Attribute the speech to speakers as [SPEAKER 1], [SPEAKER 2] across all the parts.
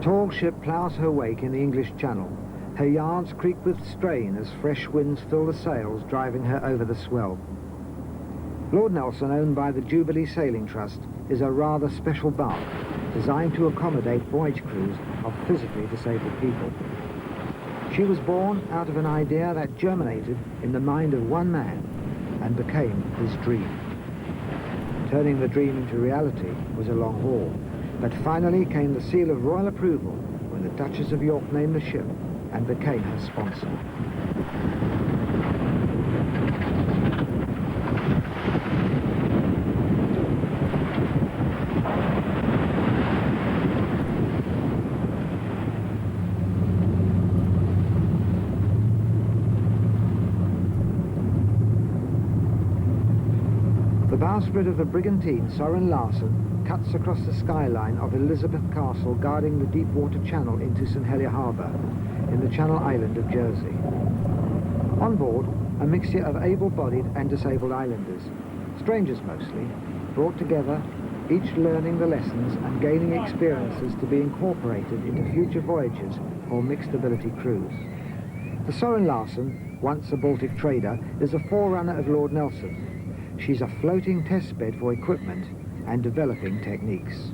[SPEAKER 1] tall ship ploughs her wake in the English Channel. Her yards creak with strain as fresh winds fill the sails, driving her over the swell. Lord Nelson, owned by the Jubilee Sailing Trust, is a rather special bark, designed to accommodate voyage crews of physically disabled people. She was born out of an idea that germinated in the mind of one man and became his dream. Turning the dream into reality was a long haul, but finally came the seal of royal approval when the Duchess of York named the ship and became her sponsor. The bowsprit of the brigantine Soren Larsen cuts across the skyline of Elizabeth Castle, guarding the deep water channel into St Helier Harbour in the Channel Island of Jersey. On board, a mixture of able-bodied and disabled islanders, strangers mostly, brought together, each learning the lessons and gaining experiences to be incorporated into future voyages or mixed ability crews. The Soren Larsen, once a Baltic trader, is a forerunner of Lord Nelson. She's a floating testbed for equipment and developing techniques.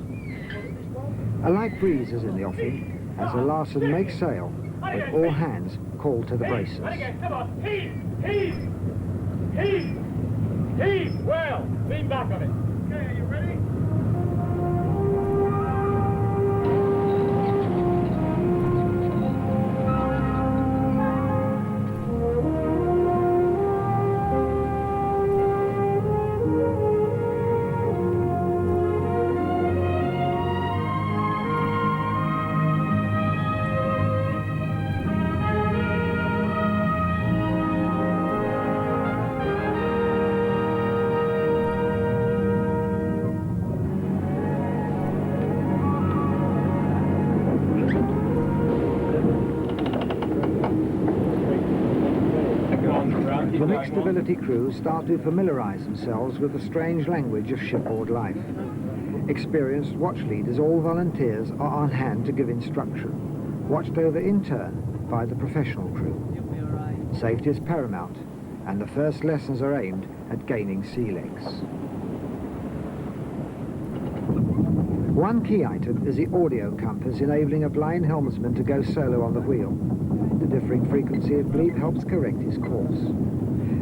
[SPEAKER 1] A light breeze is in the offing as the Larsen makes sail, with all hands called to the braces.
[SPEAKER 2] Come on, heave! Heave! Heave! Heave! Well, lean back on it. Okay, are you ready?
[SPEAKER 1] The mixed ability crews start to familiarise themselves with the strange language of shipboard life. Experienced watch leaders, all volunteers, are on hand to give instruction, watched over in turn by the professional crew. Safety is paramount, and the first lessons are aimed at gaining sea legs. One key item is the audio compass, enabling a blind helmsman to go solo on the wheel. The differing frequency of bleep helps correct his course.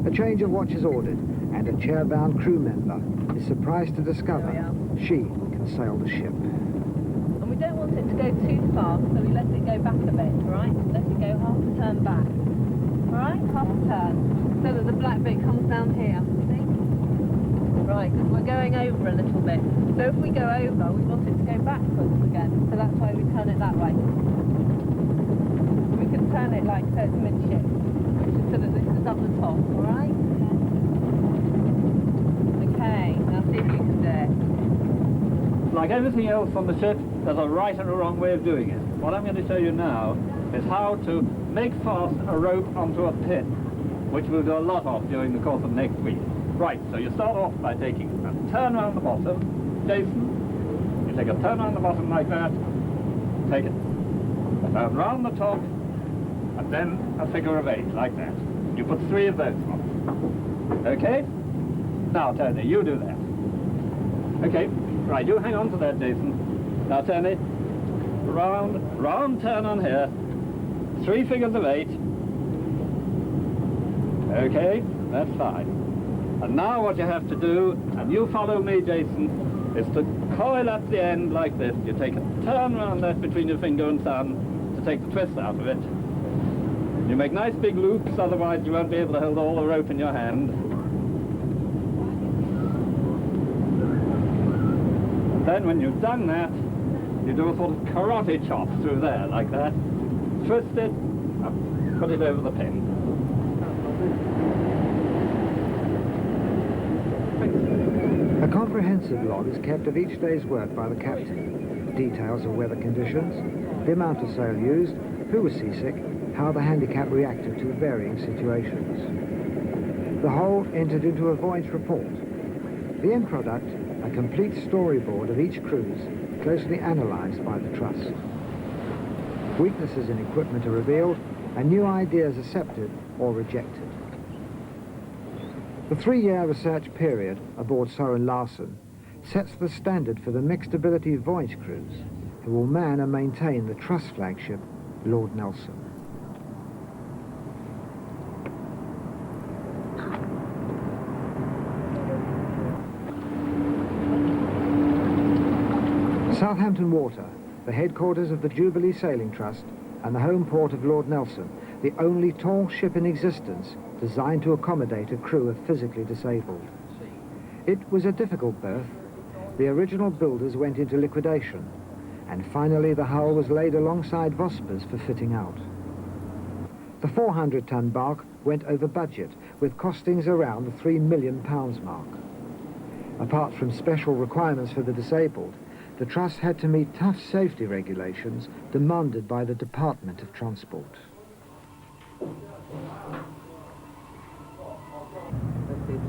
[SPEAKER 1] A change of watch is ordered, and a chair-bound crew member is surprised to discover she can sail the ship.
[SPEAKER 3] And we don't want it to go too fast, so we let it go back a bit, right? Let it go half a turn back. Alright, half a turn. So that the black bit comes down here, see? Right, because we're going over a little bit. So if we go over, we want it to go backwards again, so that's why we turn it that way. We can turn it like so it's midship, so that this is up the top, alright? Okay, now see if you can do it.
[SPEAKER 4] Like everything else on the ship, there's a right and a wrong way of doing it. What I'm going to show you now is how to make fast a rope onto a pin, which we'll do a lot of during the course of next week. Right, so you start off by taking a turn around the bottom. Jason, you take a turn around the bottom like that, take it, turn round the top, and then a figure of 8 like that. You put 3 of those on. Okay? Now, Tony, you do that. Okay, right, you hang on to that, Jason. Now, Tony, round turn on here, 3 figures of 8. Okay, that's fine. And now what you have to do, and you follow me, Jason, is to coil at the end like this. You take a turn around that between your finger and thumb to take the twist out of it. You make nice big loops, otherwise you won't be able to hold all the rope in your hand. And then when you've done that, you do a sort of karate chop through there, like that. Twist it, and put it over the pin.
[SPEAKER 1] A comprehensive log is kept of each day's work by the captain. Details of weather conditions, the amount of sail used, who was seasick, how the handicap reacted to varying situations. The whole entered into a voyage report. The end product, a complete storyboard of each cruise, closely analysed by the Trust. Weaknesses in equipment are revealed, and new ideas accepted or rejected. The 3-year research period aboard Soren Larsen sets the standard for the mixed ability voyage crews who will man and maintain the Trust flagship Lord Nelson. Southampton Water, the headquarters of the Jubilee Sailing Trust and the home port of Lord Nelson, the only tall ship in existence designed to accommodate a crew of physically disabled. It was a difficult berth. The original builders went into liquidation, and finally the hull was laid alongside Vosper's for fitting out. The 400-ton bark went over budget, with costings around the £3 million mark. Apart from special requirements for the disabled, the Trust had to meet tough safety regulations demanded by the Department of Transport.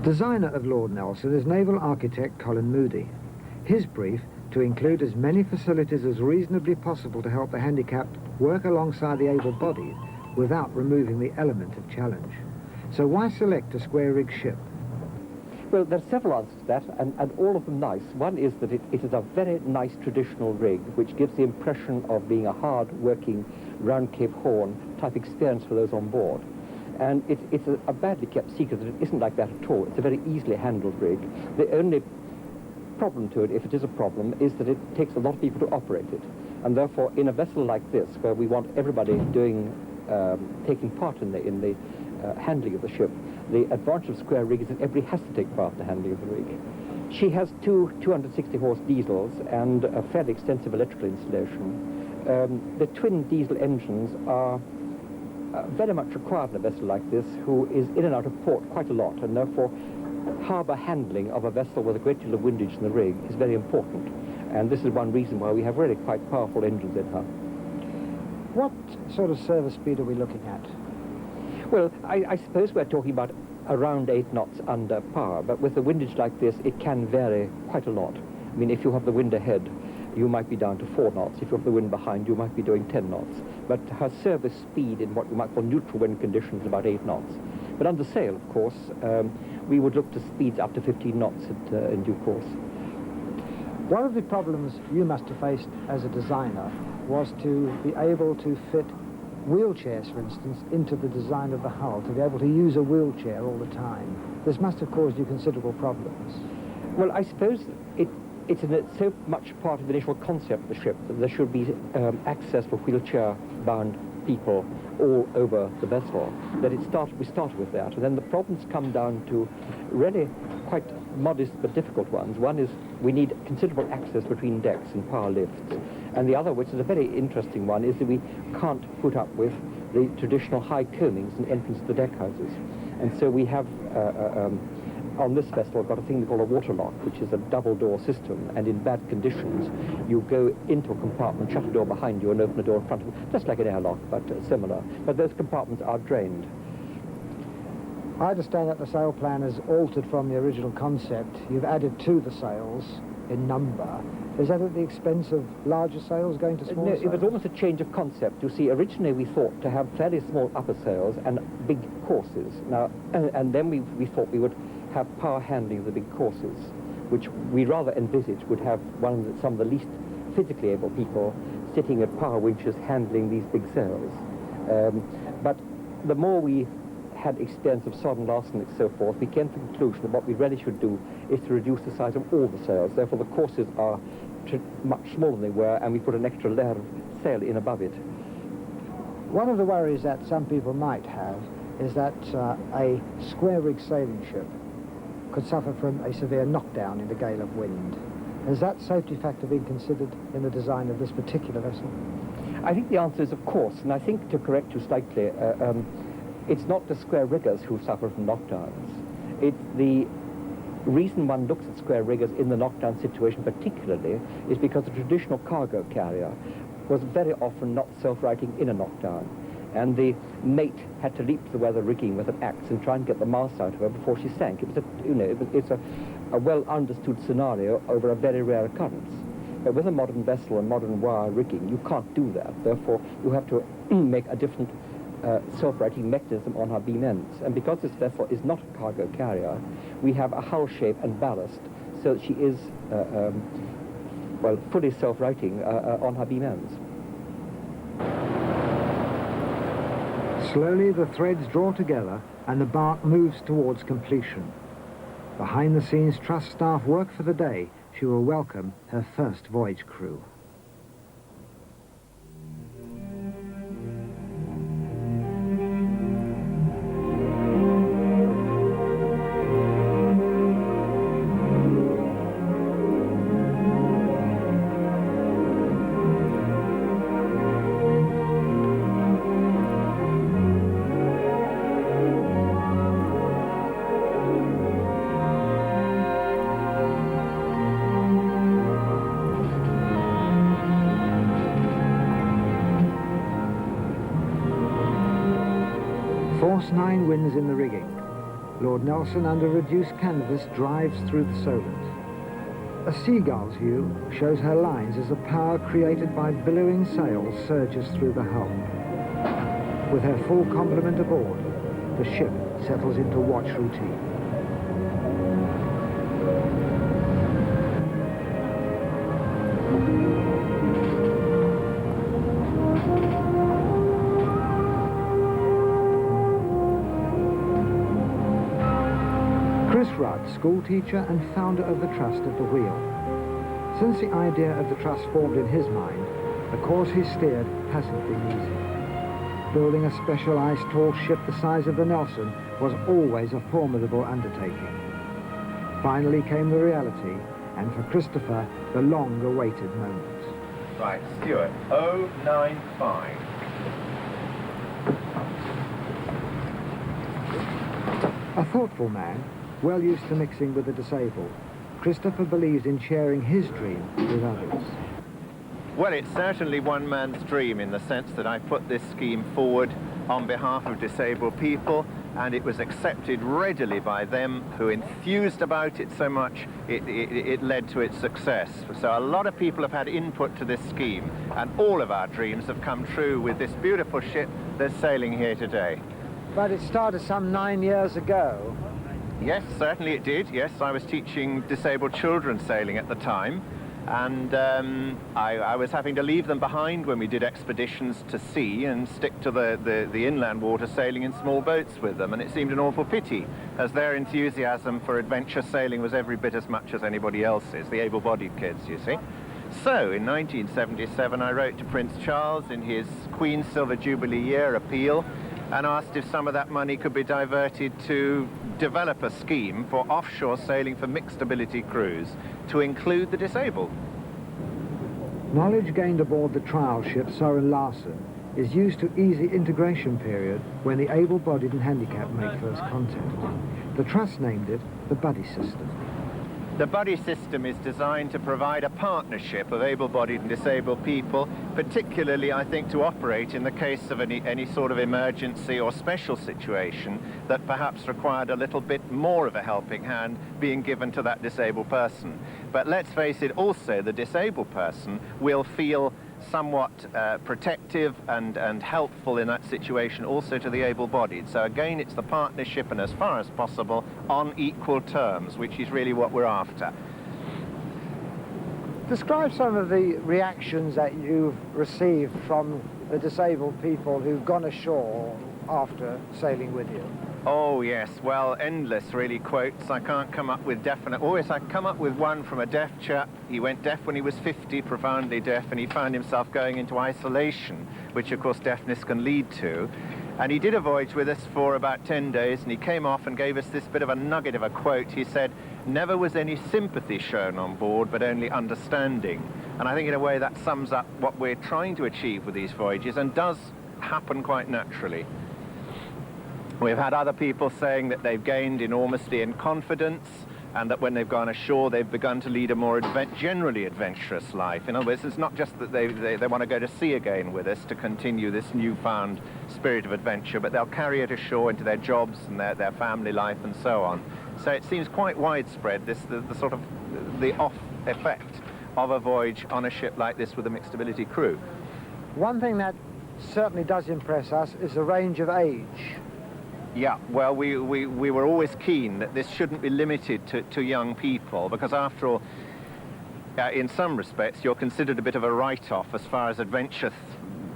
[SPEAKER 1] Designer of Lord Nelson is naval architect Colin Mudie. His brief, to include as many facilities as reasonably possible to help the handicapped work alongside the able-bodied without removing the element of challenge. So why select a square-rig ship?
[SPEAKER 5] Well, there are several answers to that, and all of them nice. One is that it is a very nice traditional rig, which gives the impression of being a hard-working, round Cape Horn type experience for those on board. And it's a badly kept secret that it isn't like that at all. It's a very easily handled rig. The only problem to it, if it is a problem, is that it takes a lot of people to operate it. And therefore, in a vessel like this, where we want everybody taking part in the handling of the ship, the advantage of square rig is that everybody has to take part in the handling of the rig. She has two 260-horse diesels and a fairly extensive electrical installation. The twin diesel engines are very much required in a vessel like this, who is in and out of port quite a lot, and therefore harbour handling of a vessel with a great deal of windage in the rig is very important. And this is one reason why we have really quite powerful engines in her.
[SPEAKER 1] What sort of service speed are we looking at?
[SPEAKER 5] Well, I suppose we're talking about around 8 knots under par, but with a windage like this, it can vary quite a lot. I mean, if you have the wind ahead, you might be down to 4 knots. If you have the wind behind, you might be doing 10 knots. But her service speed in what you might call neutral wind conditions is about 8 knots. But under sail, of course, we would look to speeds up to 15 knots in due course.
[SPEAKER 1] One of the problems you must have faced as a designer was to be able to fit wheelchairs, for instance, into the design of the hull, to be able to use a wheelchair all the time. This must have caused you considerable problems.
[SPEAKER 5] Well, I suppose it's so much part of the initial concept of the ship that there should be access for wheelchair-bound people all over the vessel, that we started with that. And then the problems come down to really quite modest but difficult ones. One is we need considerable access between decks and power lifts. And the other, which is a very interesting one, is that we can't put up with the traditional high coamings and entrance to the deck houses. And so we have, on this vessel, got a thing called a waterlock, which is a double-door system, and in bad conditions, you go into a compartment, shut a door behind you, and open a door in front of you, just like an airlock, but similar. But those compartments are drained.
[SPEAKER 1] I understand that the sail plan has altered from the original concept. You've added to the sails in number. Is that at the expense of larger sails going to smaller sails?
[SPEAKER 5] No, it was almost a change of concept. You see, originally we thought to have fairly small upper sails and big courses. Now, and then we thought we would have power handling of the big courses, which we rather envisaged would have some of the least physically able people sitting at power winches handling these big sails. But the more we had experience of Soren, Larsen and so forth, we came to the conclusion that what we really should do is to reduce the size of all the sails. Therefore the courses are much smaller than they were, and we put an extra layer of sail in above it.
[SPEAKER 1] One of the worries that some people might have is that a square-rig sailing ship could suffer from a severe knockdown in a gale of wind. Has that safety factor been considered in the design of this particular vessel?
[SPEAKER 5] I think the answer is of course, and I think, to correct you slightly, it's not the square riggers who suffer from knockdowns. It's the reason one looks at square riggers in the knockdown situation particularly is because the traditional cargo carrier was very often not self-righting in a knockdown, and the mate had to leap to the weather rigging with an axe and try and get the mast out of her before she sank. It's a well-understood scenario over a very rare occurrence. But with a modern vessel and modern wire rigging, you can't do that. Therefore, you have to make a different self-righting mechanism on her beam ends. And because this vessel is not a cargo carrier, we have a hull shape and ballast, so that she is, well, fully self-righting on her beam ends.
[SPEAKER 1] Slowly the threads draw together and the bark moves towards completion. Behind the scenes, Trust staff work for the day she will welcome her first voyage crew. Force 9 winds in the rigging. Lord Nelson, under reduced canvas, drives through the Solent. A seagull's view shows her lines as the power created by billowing sails surges through the hull. With her full complement aboard, the ship settles into watch routine. School teacher and founder of the Trust at the wheel. Since the idea of the Trust formed in his mind, the course he steered hasn't been easy. Building a specialized tall ship the size of the Nelson was always a formidable undertaking. Finally came the reality, and for Christopher, the long-awaited moment.
[SPEAKER 6] Right, Stuart, 095.
[SPEAKER 1] A thoughtful man, well used to mixing with the disabled, Christopher believes in sharing his dream with others.
[SPEAKER 6] Well, it's certainly one man's dream in the sense that I put this scheme forward on behalf of disabled people, and it was accepted readily by them who enthused about it so much it led to its success. So a lot of people have had input to this scheme, and all of our dreams have come true with this beautiful ship that's sailing here today.
[SPEAKER 1] But it started some 9 years ago.
[SPEAKER 6] Yes, certainly it did. Yes, I was teaching disabled children sailing at the time, and I was having to leave them behind when we did expeditions to sea and stick to the inland water, sailing in small boats with them, and it seemed an awful pity, as their enthusiasm for adventure sailing was every bit as much as anybody else's, the able-bodied kids, you see. So, in 1977, I wrote to Prince Charles in his Queen's Silver Jubilee Year appeal, and asked if some of that money could be diverted to develop a scheme for offshore sailing for mixed ability crews to include the disabled.
[SPEAKER 1] Knowledge gained aboard the trial ship Soren Larsen is used to ease the integration period when the able-bodied and handicapped make first contact. The Trust named it the Buddy System.
[SPEAKER 6] The buddy system is designed to provide a partnership of able-bodied and disabled people, particularly, I think, to operate in the case of any sort of emergency or special situation that perhaps required a little bit more of a helping hand being given to that disabled person. But let's face it, also, the disabled person will feel somewhat protective and helpful in that situation also to the able-bodied. So again, it's the partnership, and as far as possible on equal terms, which is really what we're after.
[SPEAKER 1] Describe some of the reactions that you've received from the disabled people who've gone ashore after sailing with you.
[SPEAKER 6] Oh yes, well, endless really quotes. I can't come up with definite. Oh yes, I come up with one from a deaf chap. He went deaf when he was 50, profoundly deaf, and he found himself going into isolation, which of course deafness can lead to. And he did a voyage with us for about 10 days, and he came off and gave us this bit of a nugget of a quote. He said, "Never was any sympathy shown on board, but only understanding." And I think in a way that sums up what we're trying to achieve with these voyages, and does happen quite naturally. We've had other people saying that they've gained enormously in confidence, and that when they've gone ashore, they've begun to lead a more generally adventurous life. In other words, it's not just that they want to go to sea again with us to continue this newfound spirit of adventure, but they'll carry it ashore into their jobs and their family life and so on. So it seems quite widespread, the sort of the off effect of a voyage on a ship like this with a mixed ability crew.
[SPEAKER 1] One thing that certainly does impress us is the range of age.
[SPEAKER 6] Yeah, well, we were always keen that this shouldn't be limited to young people, because after all, in some respects, you're considered a bit of a write-off as far as adventure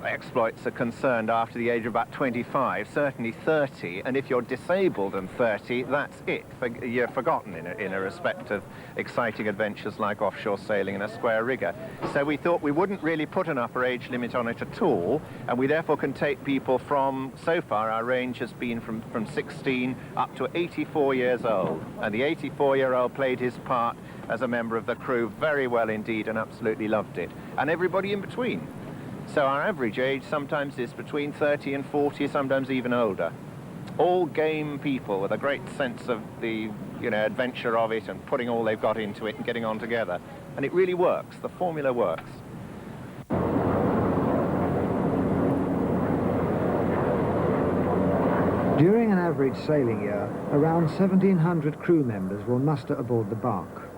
[SPEAKER 6] exploits are concerned after the age of about 25, certainly 30, and if you're disabled and 30, that's it. You're forgotten in a respect of exciting adventures like offshore sailing in a square rigger. So we thought we wouldn't really put an upper age limit on it at all, and we therefore can take people from, so far our range has been from 16 up to 84 years old, and the 84-year-old played his part as a member of the crew very well indeed and absolutely loved it, and everybody in between. So our average age sometimes is between 30 and 40, sometimes even older. All game people with a great sense of the, adventure of it and putting all they've got into it and getting on together. And it really works. The formula works.
[SPEAKER 1] During an average sailing year, around 1,700 crew members will muster aboard the bark.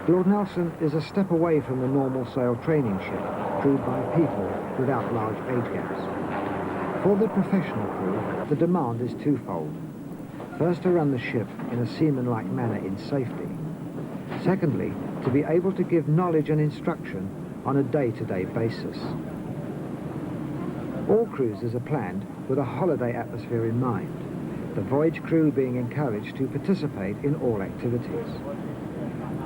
[SPEAKER 1] Lord Nelson is a step away from the normal sail training ship, crewed by people without large age gaps. For the professional crew, the demand is twofold. First, to run the ship in a seaman-like manner in safety. Secondly, to be able to give knowledge and instruction on a day-to-day basis. All cruises are planned with a holiday atmosphere in mind, the voyage crew being encouraged to participate in all activities.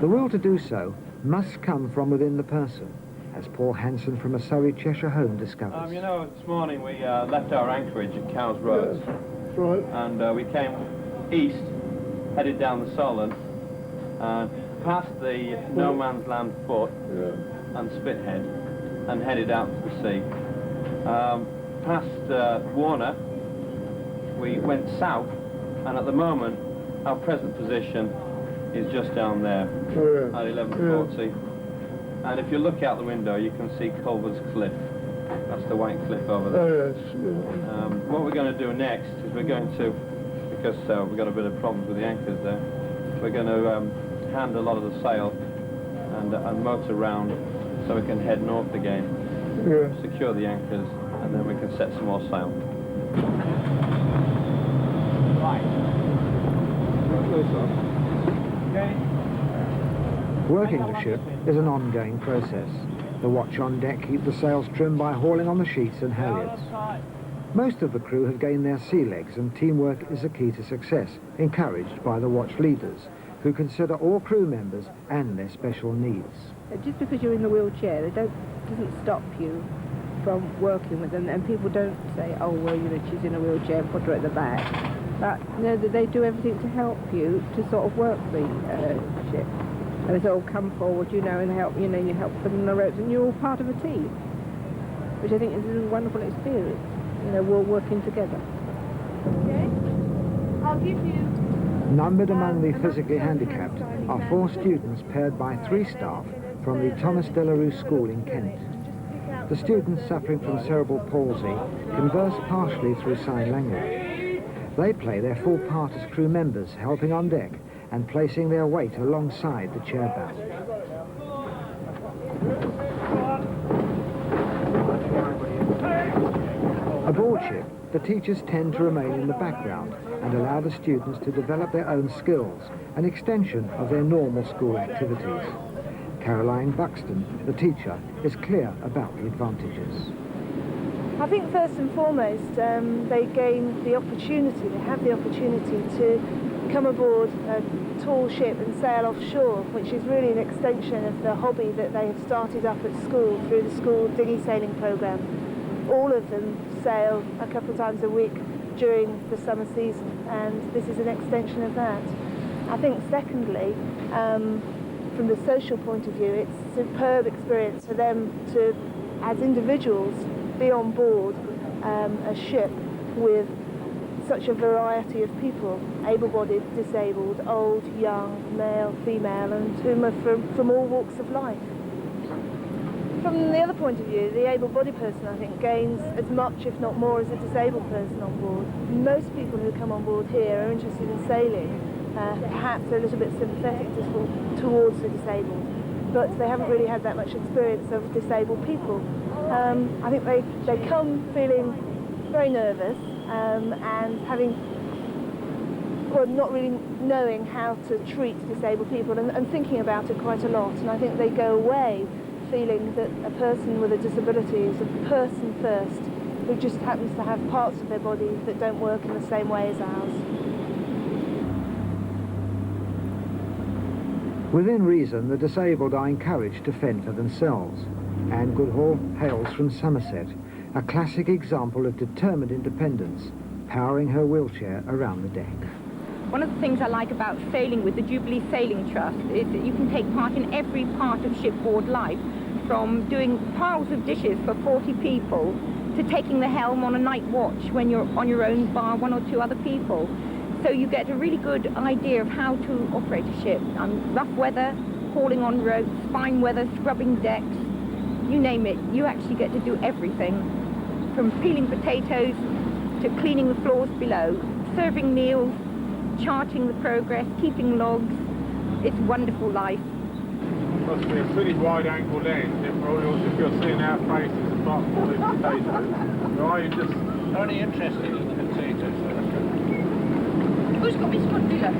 [SPEAKER 1] The will to do so must come from within the person, as Paul Hanson from a Surrey Cheshire home discovers.
[SPEAKER 7] This morning we left our anchorage at Cowes Roads.
[SPEAKER 8] That's right.
[SPEAKER 7] And we came east, headed down the Solent, past the no man's land foot and Spithead, and headed out to the sea. Past Warner, we went south, and at the moment our present position is just down there at 11:40. And if you look out the window, you can see Culver's Cliff. That's the white cliff over there. What we're going to do next is we're going to, because we've got a bit of problems with the anchors there, we're going to hand a lot of the sail and motor round so we can head north again, secure the anchors, and then we can set some more sail.
[SPEAKER 1] Working the ship is an ongoing process. The watch on deck keep the sails trimmed by hauling on the sheets and halyards. Most of the crew have gained their sea legs, and teamwork is a key to success, encouraged by the watch leaders, who consider all crew members and their special needs.
[SPEAKER 9] Just because you're in the wheelchair, it doesn't stop you from working with them, and people don't say, oh, well, she's in a wheelchair, put her at the back. But they do everything to help you to sort of work the ship. And they sort of come forward, and help, you help them on the ropes, and you're all part of a team, which I think is a wonderful experience. We're all working together.
[SPEAKER 3] Okay. I'll give you...
[SPEAKER 1] Numbered among the physically handicapped are 4 students paired by 3 staff from the Thomas Delarue School in Kent. The students suffering from cerebral palsy converse partially through sign language. They play their full part as crew members, helping on deck and placing their weight alongside the chair bow. Aboard ship, the teachers tend to remain in the background and allow the students to develop their own skills, an extension of their normal school activities. Caroline Buxton, the teacher, is clear about the advantages.
[SPEAKER 10] I think first and foremost, they gain the opportunity, they have the opportunity to come aboard a tall ship and sail offshore, which is really an extension of the hobby that they have started up at school through the school dinghy sailing programme. All of them sail a couple of times a week during the summer season, and this is an extension of that. I think secondly, from the social point of view, it's a superb experience for them to, as individuals, be on board a ship with such a variety of people, able-bodied, disabled, old, young, male, female, and whom are from all walks of life. From the other point of view, the able-bodied person, I think, gains as much, if not more, as a disabled person on board. Most people who come on board here are interested in sailing, perhaps a little bit sympathetic towards the disabled. but they haven't really had that much experience of disabled people. I think they come feeling very nervous and having, well, not really knowing how to treat disabled people and thinking about it quite a lot. And I think they go away feeling that a person with a disability is a person first, who just happens to have parts of their body that don't work in the same way as ours.
[SPEAKER 1] Within reason, the disabled are encouraged to fend for themselves. Anne Goodhall hails from Somerset, a classic example of determined independence, powering her wheelchair around the deck.
[SPEAKER 8] One of the things I like about sailing with the Jubilee Sailing Trust is that you can take part in every part of shipboard life, from doing piles of dishes for 40 people to taking the helm on a night watch when you're on your own bar one or two other people. So you get a really good idea of how to operate a ship. Rough weather, hauling on ropes, fine weather, scrubbing decks, you name it. You actually get to do everything, from peeling potatoes to cleaning the floors below, serving meals, charting the progress, keeping logs. It's a wonderful life.
[SPEAKER 2] Must be a pretty wide-angle lens if you're seeing our faces apart from all these potatoes. Or are you just only interested in the potatoes?
[SPEAKER 8] Who's got Miss Goodwiller?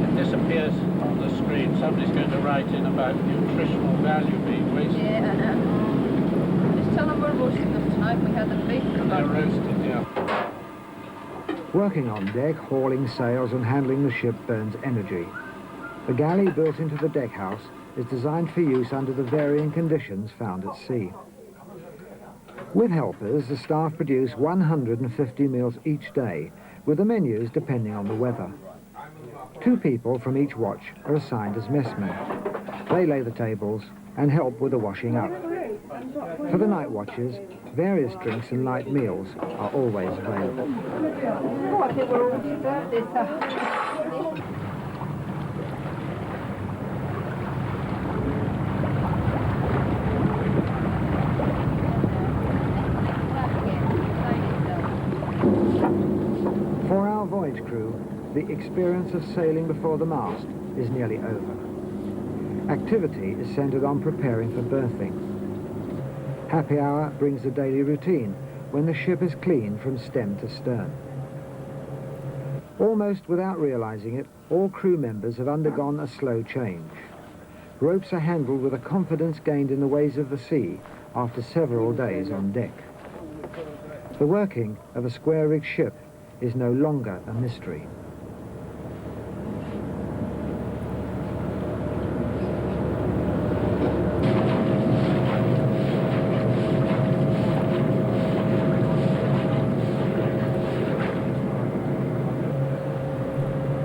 [SPEAKER 2] It disappears on the screen. Somebody's going to write in about nutritional value being wasted.
[SPEAKER 3] Yeah, I know. Just tell them we're roasting them tonight. We had them baked for
[SPEAKER 2] They're
[SPEAKER 3] about
[SPEAKER 2] roasted, yeah.
[SPEAKER 1] Working on deck, hauling sails and handling the ship burns energy. The galley built into the deck house is designed for use under the varying conditions found at sea. With helpers, the staff produce 150 meals each day, with the menus depending on the weather. 2 people from each watch are assigned as messmen. They lay the tables and help with the washing up. For the night watches, various drinks and light meals are always available.
[SPEAKER 3] Oh, I think we're all deserve this.
[SPEAKER 1] For our voyage crew, the experience of sailing before the mast is nearly over. Activity is centred on preparing for berthing. Happy hour brings the daily routine when the ship is cleaned from stem to stern. Almost without realising it, all crew members have undergone a slow change. Ropes are handled with a confidence gained in the ways of the sea after several days on deck. The working of a square-rigged ship is no longer a mystery.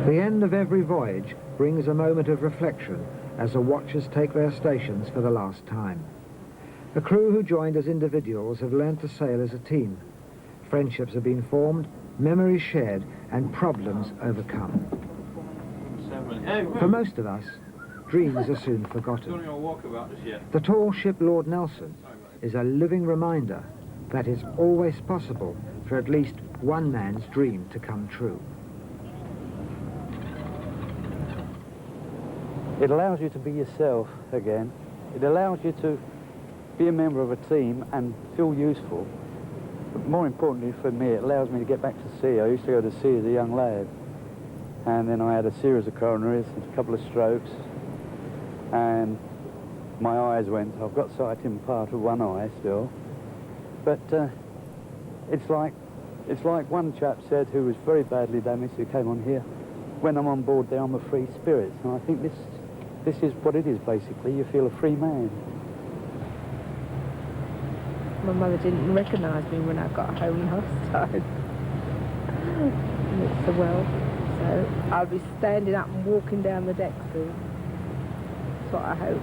[SPEAKER 1] The end of every voyage brings a moment of reflection as the watchers take their stations for the last time. The crew who joined as individuals have learnt to sail as a team. Friendships have been formed, memories shared, and problems overcome. For most of us, dreams are soon forgotten. The tall ship Lord Nelson is a living reminder that it's always possible for at least one man's dream to come true.
[SPEAKER 11] It allows you to be yourself again. It allows you to be a member of a team and feel useful. But more importantly for me, it allows me to get back to sea. I used to go to sea as a young lad. And then I had a series of coronaries, a couple of strokes, and my eyes went. I've got sight in part of one eye still. But it's like one chap said, who was very badly damaged, who came on here, when I'm on board there, I'm a free spirit. And I think this is what it is, basically. You feel a free man.
[SPEAKER 9] My mother didn't recognise me when I got home last time. It's a well. So I'll be standing up and walking down the deck soon. That's what I hope.